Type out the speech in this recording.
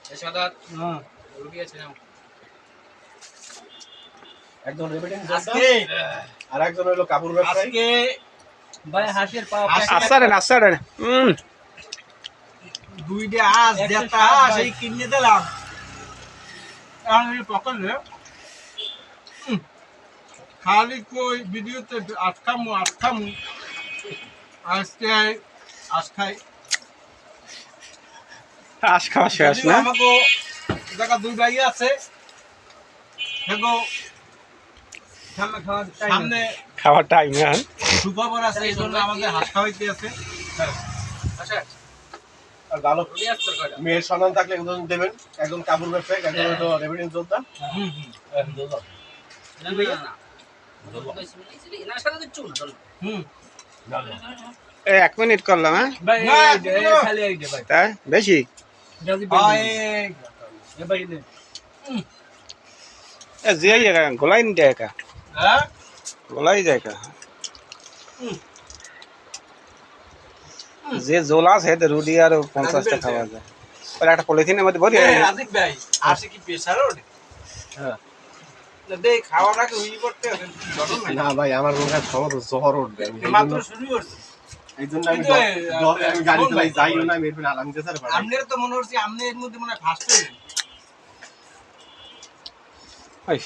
সাদা হ্যাঁ রুটি আছে নাও একজন রেভিডিং আজকে আর একজন হলো কাপড় ব্যবসায়ী আজকে ভাই হাসির পাওয়া আসারে দুইটা আজ যেটা সেই কিনে দিলাম আমি পকেটে খালি কই ভিডিওতে আটকামু আজকে আজ খাই আশ খাওয়া শেষ না আমাকে দেখা দুই ভাই আছে হেগো সামনে খাওয়ার টাইম না সুখবর আছে এই জন্য আমাদের হাত খাওয়াইতে আছে আচ্ছা আর ভালো মেয়ের সন্ধান থাকলে একজন দেবেন একজন কাপড় ব্যবসায়ী একজন হলো রেভিডিং যোদ্ধা এক মিনিট করলাম হ্যাঁ তাই বেশি যে গোলাই নি দেয় একা গোলাই যায় একা যে জোলা আছে রুটি আর 50টা খাওয়া যায় আর একটা পলিথিনের মধ্যে ভরি রাজিক ভাই আসে কি প্রেসার ওঠে হ্যাঁ দেখ খাওয়ার আগে হুই করতে না ভাই আমার মুখে সমত জহর উঠবে মাত্র শুরু করছি এই জন্য আমি গাড়ি চালাই যাইও না মেরবিন আলাম দিতে স্যার আমনের তো মনে হচ্ছে আমনের এর মধ্যে মনে হয় ফার্স্ট হয়ে